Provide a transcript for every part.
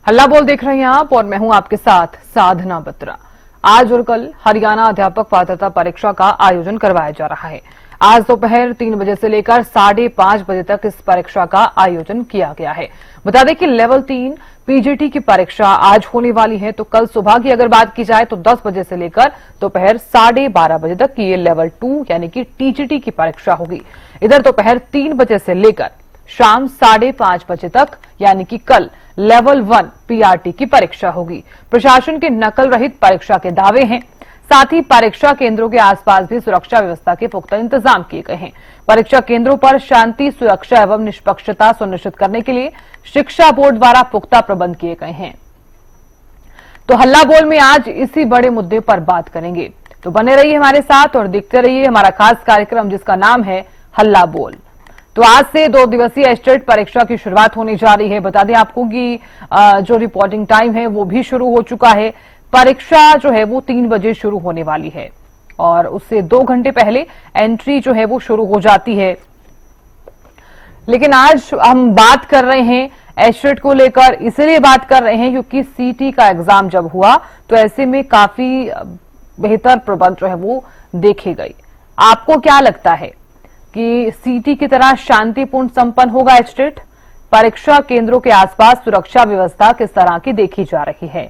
हल्ला बोल देख रहे हैं आप और मैं हूं आपके साथ साधना बत्रा। आज और कल हरियाणा अध्यापक पात्रता परीक्षा का आयोजन करवाया जा रहा है। आज दोपहर 3 बजे से लेकर 5:30 बजे तक इस परीक्षा का आयोजन किया गया है। बता दें कि लेवल 3 पीजीटी की परीक्षा आज होने वाली है, तो कल सुबह की अगर बात की जाए तो 10 बजे से लेकर दोपहर 12:30 बजे तक ये लेवल 2 यानी कि टीजीटी की परीक्षा होगी। इधर दोपहर 3 बजे से लेकर शाम 5:30 बजे तक यानी कि कल लेवल 1 पीआरटी की परीक्षा होगी। प्रशासन के नकल रहित परीक्षा के दावे हैं। साथ ही परीक्षा केंद्रों के आसपास भी सुरक्षा व्यवस्था के पुख्ता इंतजाम किए गए हैं। परीक्षा केंद्रों पर शांति, सुरक्षा एवं निष्पक्षता सुनिश्चित करने के लिए शिक्षा बोर्ड द्वारा पुख्ता प्रबंध किए गए हैं। तो हल्ला बोल में आज इसी बड़े मुद्दे पर बात करेंगे, तो बने रहिए हमारे साथ और देखते रहिए हमारा खास कार्यक्रम जिसका नाम है हल्ला बोल। तो आज से 2 दिवसीय एस्टेट परीक्षा की शुरुआत होने जा रही है। बता दें आपको कि जो रिपोर्टिंग टाइम है वो भी शुरू हो चुका है। परीक्षा जो है वो 3 बजे शुरू होने वाली है और उससे 2 घंटे पहले एंट्री जो है वो शुरू हो जाती है। लेकिन आज हम बात कर रहे हैं एस्टेट को लेकर, इसलिए बात कर रहे हैं क्योंकि सीटी का एग्जाम जब हुआ तो ऐसे में काफी बेहतर प्रबंध जो है वो देखे गए। आपको क्या लगता है कि सीटी की तरह शांतिपूर्ण संपन्न होगा एस्टेट? परीक्षा केंद्रों के आसपास सुरक्षा व्यवस्था किस तरह की देखी जा रही है?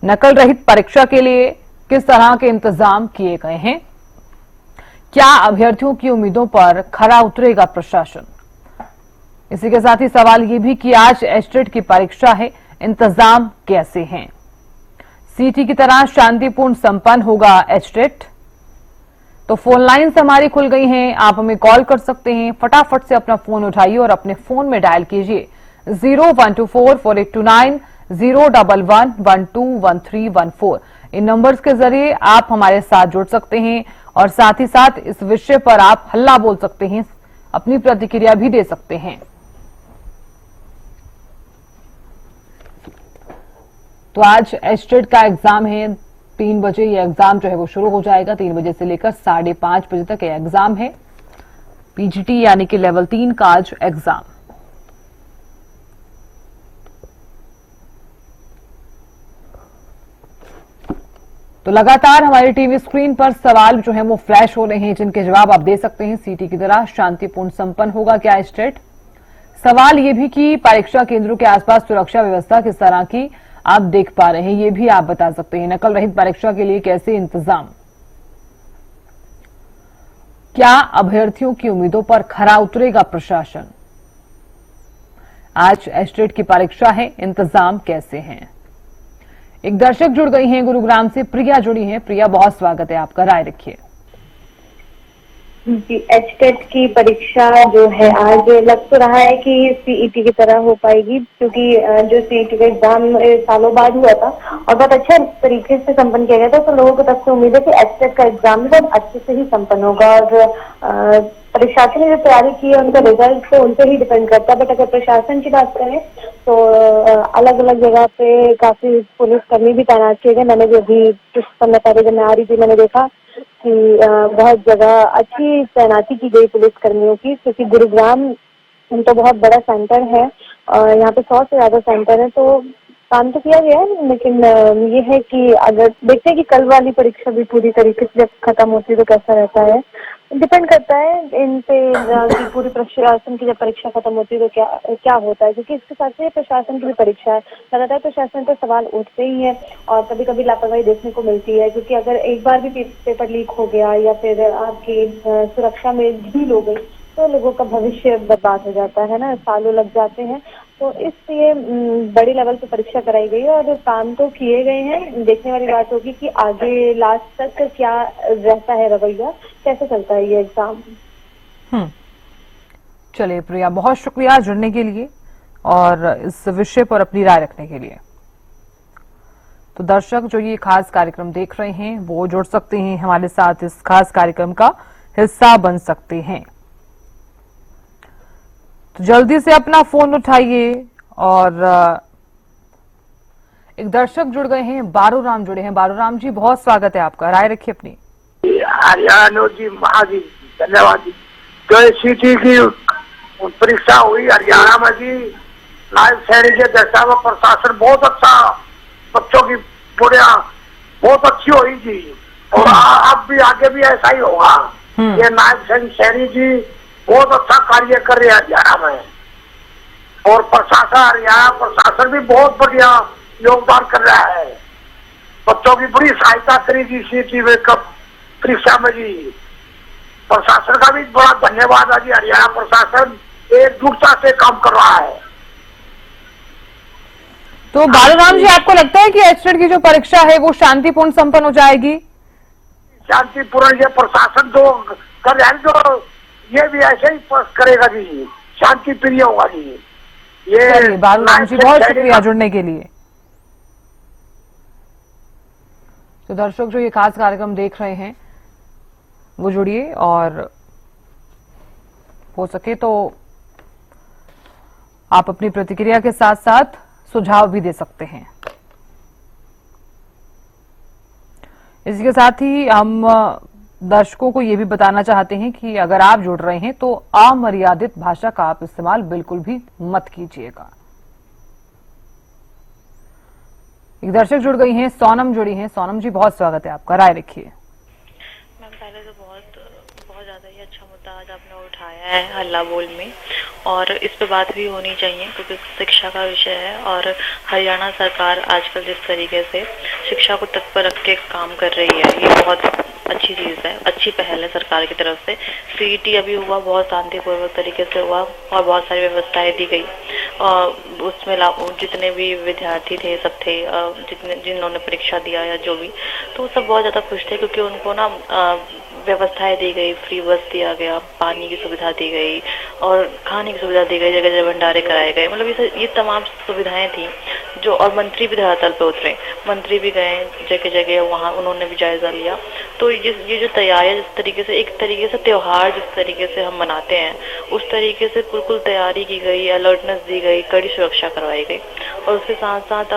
नकल रहित परीक्षा के लिए किस तरह के इंतजाम किए गए हैं? क्या अभ्यर्थियों की उम्मीदों पर खरा उतरेगा प्रशासन? इसी के साथ ही सवाल ये भी कि आज एस्टेट की परीक्षा है, इंतजाम कैसे हैं? सीटी की तरह शांतिपूर्ण संपन्न होगा एस्टेट? तो फोन लाइन्स हमारी खुल गई हैं, आप हमें कॉल कर सकते हैं। फटाफट से अपना फोन उठाइए और अपने फोन में डायल कीजिए 01244829 011121314। इन नंबर्स के जरिए आप हमारे साथ जुड़ सकते हैं और साथ ही साथ इस विषय पर आप हल्ला बोल सकते हैं, अपनी प्रतिक्रिया भी दे सकते हैं। तो आज एस्टेट का एग्जाम है, 3 बजे ये एग्जाम जो है वो शुरू हो जाएगा। 3 बजे से लेकर 5:30 बजे तक ये एग्जाम है। पीजीटी यानी कि लेवल 3 का आज एग्जाम। तो लगातार हमारी टीवी स्क्रीन पर सवाल जो है वो फ्लैश हो रहे हैं, जिनके जवाब आप दे सकते हैं। सीटी की तरह शांतिपूर्ण संपन्न होगा क्या एस्टेट? सवाल ये भी कि परीक्षा केंद्रों के आसपास सुरक्षा व्यवस्था किस तरह की आप देख पा रहे हैं, ये भी आप बता सकते हैं। नकल रहित परीक्षा के लिए कैसे इंतजाम? क्या अभ्यर्थियों की उम्मीदों पर खरा उतरेगा प्रशासन? आज एस्टेट की परीक्षा है, इंतजाम कैसे हैं? एक दर्शक जुड़ गई हैं गुरुग्राम से, प्रिया जुड़ी हैं। प्रिया, बहुत स्वागत है आपका, राय रखिए। जी, एचटेट की परीक्षा जो है आज लग तो रहा है कि सीईटी की तरह हो पाएगी, क्योंकि जो सीईटी का एग्जाम सालों बाद हुआ था और बहुत अच्छे तरीके से संपन्न किया गया था, तो लोगों को तब से उम्मीद है कि एचटेट का एग्जाम बहुत अच्छे से ही संपन्न होगा। और परीक्षार्थी ने जो तैयारी की है उनका रिजल्ट तो उन पे ही डिपेंड करता है। बट अगर प्रशासन की बात करें तो अलग अलग जगह पे काफी पुलिस कर्मी भी तैनात किए गए। मैंने जो अभी कुछ समय पहले जब मैं आ रही थी मैंने देखा कि बहुत जगह अच्छी तैनाती की गई पुलिस कर्मियों की, क्योंकि गुरुग्राम तो बहुत बड़ा सेंटर है और यहाँ पे 100 से ज्यादा सेंटर है, तो काम तो किया गया है। लेकिन ये है कि अगर देखते हैं कि कल वाली परीक्षा भी पूरी तरीके से जब खत्म होती है तो कैसा रहता है, डिपेंड करता है इन पे कि पूरी प्रशासन की जब परीक्षा खत्म होती है तो क्या होता है, क्योंकि इसके साथ से प्रशासन की भी परीक्षा है। लगातार प्रशासन पर सवाल उठते ही है और कभी कभी लापरवाही देखने को मिलती है, क्योंकि अगर एक बार भी पेपर लीक हो गया या फिर आपकी सुरक्षा में ढील हो गई तो लोगों का भविष्य बर्बाद हो जाता है ना, सालों लग जाते हैं। तो इसलिए बड़ी लेवल पे परीक्षा कराई गई है और काम तो किए गए हैं। देखने वाली बात होगी कि आगे लास्ट तक क्या रहता है रवैया, कैसे चलता है ये एग्जाम। चलिए प्रिया, बहुत शुक्रिया जुड़ने के लिए और इस विषय पर अपनी राय रखने के लिए। तो दर्शक जो ये खास कार्यक्रम देख रहे हैं वो जुड़ सकते हैं हमारे साथ, इस खास कार्यक्रम का हिस्सा बन सकते हैं। तो जल्दी से अपना फोन उठाइए। और एक दर्शक जुड़ गए हैं, बारूराम जुड़े हैं। बारूराम जी, बहुत स्वागत है आपका, राय रखिए अपनी। हरियाणा जी, महाजी धन्यवाद जी। जो सीटी की परीक्षा हुई हरियाणा में जी, नायब शहरी के दशा में प्रशासन बहुत अच्छा, बच्चों की बुढ़िया बहुत अच्छी हुई थी और अब भी आगे भी ऐसा ही होगा। ये नायब शहरी जी बहुत अच्छा कार्य कर रहे हैं हरियाणा में और प्रशासन हरियाणा प्रशासन भी बहुत बढ़िया योगदान कर रहा है। बच्चों की बड़ी सहायता करी थी सीटी में कब परीक्षा में जी। प्रशासन का भी बड़ा धन्यवाद है जी। हरियाणा प्रशासन एकजुटता से काम कर रहा है। तो बालूराम जी, आपको लगता है कि एचटेट की जो परीक्षा है वो शांतिपूर्ण संपन्न हो जाएगी? शांतिपूर्ण ये प्रशासन जो कर रहा है, जो ये भी ऐसे ही करेगा जी, शांति प्रिय होगा जी। ये बालूराम जी, बहुत शुक्रिया जुड़ने के लिए। तो दर्शक जो ये खास कार्यक्रम देख रहे हैं वो जुड़िए और हो सके तो आप अपनी प्रतिक्रिया के साथ साथ सुझाव भी दे सकते हैं। इसी के साथ ही हम दर्शकों को ये भी बताना चाहते हैं कि अगर आप जुड़ रहे हैं तो अमर्यादित भाषा का आप इस्तेमाल बिल्कुल भी मत कीजिएगा। एक दर्शक जुड़ गई हैं, सोनम जुड़ी हैं। सोनम जी, बहुत स्वागत है आपका, राय रखिए। मैम, पहले तो बहुत ज्यादा ही अच्छा मुद्दा आज आपने उठाया है हल्ला बोल में, और इस पे बात भी होनी चाहिए क्योंकि शिक्षा का विषय है। और हरियाणा सरकार आजकल जिस तरीके से शिक्षा को तत्पर रख के काम कर रही है, ये बहुत अच्छी चीज है, अच्छी पहल है सरकार की तरफ से। सीईटी अभी हुआ, बहुत शांतिपूर्वक तरीके से हुआ और बहुत सारी व्यवस्थाएं दी गई। उसमें जितने भी विद्यार्थी थे सब थे, जिन्होंने परीक्षा दिया या जो भी, तो सब बहुत ज्यादा खुश थे क्योंकि उनको ना व्यवस्थाएं दी गई, फ्री बस दिया गया, पानी की सुविधा दी गई और खाने की सुविधा दी गई, जगह जगह भंडारे कराए गए। मतलब ये तमाम सुविधाएं थी जो, और मंत्री भी धरातल पे उतरे, मंत्री भी गए जगह जगह, वहाँ उन्होंने भी जायजा लिया। तो ये जो तैयारी जिस तरीके से, एक तरीके से त्योहार जिस तरीके से हम मनाते हैं उस तरीके से बिल्कुल तैयारी की गई, अलर्टनेस दी गई, कड़ी सुरक्षा करवाई गई। और उसके साथ साथ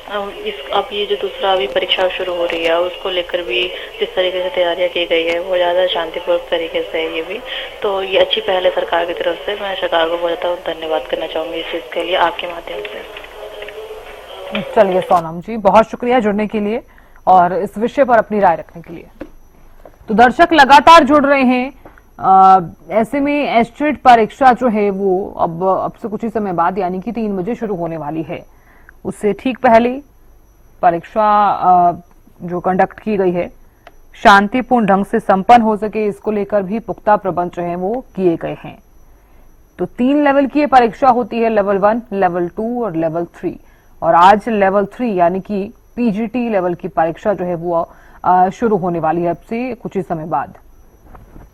अब ये जो दूसरा अभी परीक्षा शुरू हो रही है उसको लेकर भी जिस तरीके से तैयारियां की गई है वो ज़्यादा शांतिपूर्वक तरीके से है। ये भी तो ये अच्छी पहल है सरकार की तरफ से। मैं सरकार को बहुत ज़्यादा धन्यवाद करना चाहूंगी इस चीज़ के लिए, आपके माध्यम से। चलिए सोनम जी, बहुत शुक्रिया जुड़ने के लिए और इस विषय पर अपनी राय रखने के लिए। तो दर्शक लगातार जुड़ रहे हैं। ऐसे में एचटेट परीक्षा जो है वो अब से कुछ ही समय बाद यानी कि 3 बजे शुरू होने वाली है। उससे ठीक पहले परीक्षा जो कंडक्ट की गई है शांतिपूर्ण ढंग से संपन्न हो सके, इसको लेकर भी पुख्ता प्रबंध जो है वो किए गए हैं। तो 3 लेवल की ये परीक्षा होती है, लेवल 1, लेवल 2 और लेवल 3। और आज लेवल 3 यानी कि पीजीटी लेवल की परीक्षा जो है वो शुरू होने वाली है अब से कुछ ही समय बाद।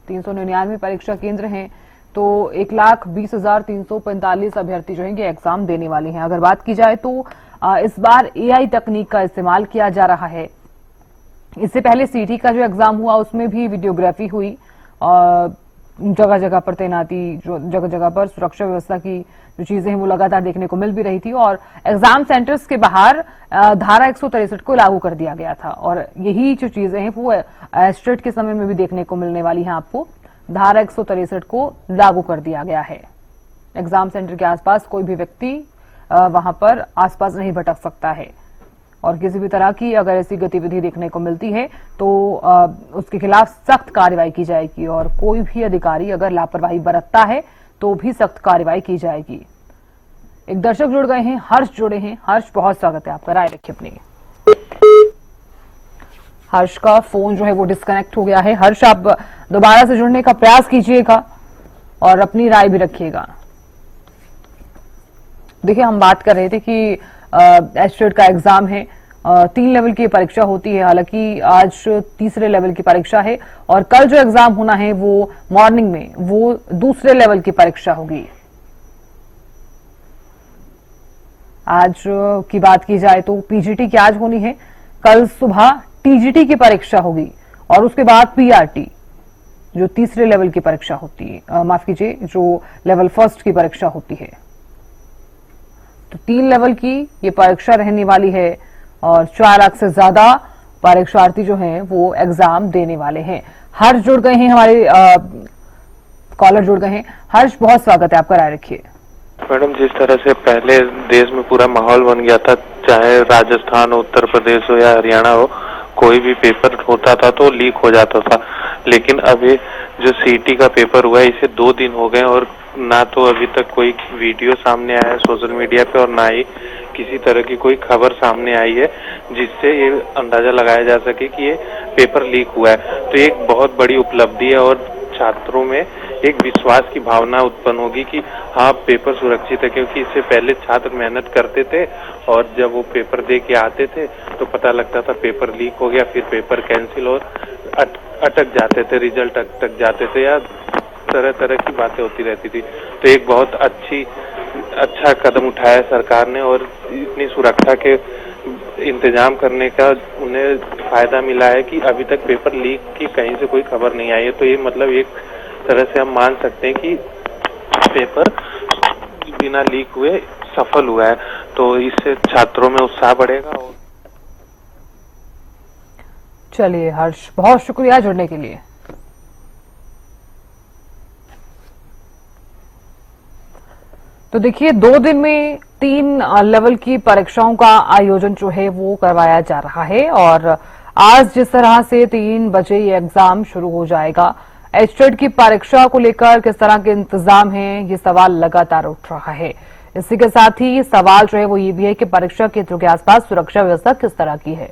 399 परीक्षा केंद्र हैं, तो 1,20,345 अभ्यर्थी जो है ये एग्जाम देने वाले हैं। अगर बात की जाए तो इस बार एआई तकनीक का इस्तेमाल किया जा रहा है। इससे पहले सीटी का जो एग्जाम हुआ उसमें भी वीडियोग्राफी हुई, जगह जगह पर तैनाती, जो जगह जगह पर सुरक्षा व्यवस्था की जो चीजें हैं वो लगातार देखने को मिल भी रही थी। और एग्जाम सेंटर्स के बाहर धारा 163 को लागू कर दिया गया था। और यही जो चीजें हैं वो एचटेट के समय में भी देखने को मिलने वाली हैं। आपको धारा 163 को लागू कर दिया गया है। एग्जाम सेंटर के आसपास कोई भी व्यक्ति वहां पर आसपास नहीं भटक सकता है और किसी भी तरह की अगर ऐसी गतिविधि देखने को मिलती है तो उसके खिलाफ सख्त कार्रवाई की जाएगी और कोई भी अधिकारी अगर लापरवाही बरतता है तो भी सख्त कार्रवाई की जाएगी। एक दर्शक जुड़ गए हैं, हर्ष जुड़े हैं। हर्ष, बहुत स्वागत है आपका, राय रखिए अपनी। हर्ष का फोन जो है वो डिस्कनेक्ट हो गया है। हर्ष, आप दोबारा से जुड़ने का प्रयास कीजिएगा और अपनी राय भी रखिएगा। देखिए, हम बात कर रहे थे कि एचटेट का एग्जाम है, 3 लेवल की परीक्षा होती है। हालांकि आज तीसरे लेवल की परीक्षा है और कल जो एग्जाम होना है वो मॉर्निंग में वो दूसरे लेवल की परीक्षा होगी। आज की बात की जाए तो पीजीटी की आज होनी है, कल सुबह टीजीटी की परीक्षा होगी और उसके बाद पीआरटी जो तीसरे लेवल की परीक्षा होती है, माफ कीजिए, जो लेवल 1 की परीक्षा होती है। तो 3 लेवल की ये परीक्षा रहने वाली है और 4 लाख से ज्यादा परीक्षार्थी जो हैं वो एग्जाम देने वाले हैं। हर्ष जुड़ गए हैं, हमारे कॉलर जुड़ गए हैं। हर्ष, बहुत स्वागत है आपका, राय रखिए। मैडम, जिस तरह से पहले देश में पूरा माहौल बन गया था, चाहे राजस्थान हो, उत्तर प्रदेश हो या हरियाणा हो, कोई भी पेपर होता था तो लीक हो जाता था। लेकिन अभी जो सीईटी का पेपर हुआ है, इसे 2 दिन हो गए और ना तो अभी तक कोई वीडियो सामने आया है सोशल मीडिया पे और ना ही किसी तरह की कोई खबर सामने आई है जिससे ये अंदाजा लगाया जा सके कि ये पेपर लीक हुआ है। तो ये एक बहुत बड़ी उपलब्धि है और छात्रों में एक विश्वास की भावना उत्पन्न होगी कि हाँ, पेपर सुरक्षित है, क्योंकि इससे पहले छात्र मेहनत करते थे और जब वो पेपर दे के आते थे तो पता लगता था पेपर लीक हो गया, फिर पेपर कैंसिल और अटक जाते थे, रिजल्ट अटक जाते थे या तरह तरह की बातें होती रहती थी। तो एक बहुत अच्छा कदम उठाया सरकार ने और इतनी सुरक्षा के इंतजाम करने का उन्हें फायदा मिला है कि अभी तक पेपर लीक की कहीं से कोई खबर नहीं आई है। तो ये मतलब एक तरह से हम मान सकते हैं कि पेपर बिना लीक हुए सफल हुआ है। तो इससे छात्रों में उत्साह बढ़ेगा। और चलिए हर्ष, बहुत शुक्रिया जुड़ने के लिए। तो देखिए, 2 दिन में 3 लेवल की परीक्षाओं का आयोजन जो है वो करवाया जा रहा है और आज जिस तरह से 3 बजे ये एग्जाम शुरू हो जाएगा, एचटेट की परीक्षा को लेकर किस तरह के इंतजाम हैं, ये सवाल लगातार उठ रहा है। इसी के साथ ही सवाल जो है वो ये भी है कि परीक्षा केंद्रों के आसपास सुरक्षा व्यवस्था किस तरह की है।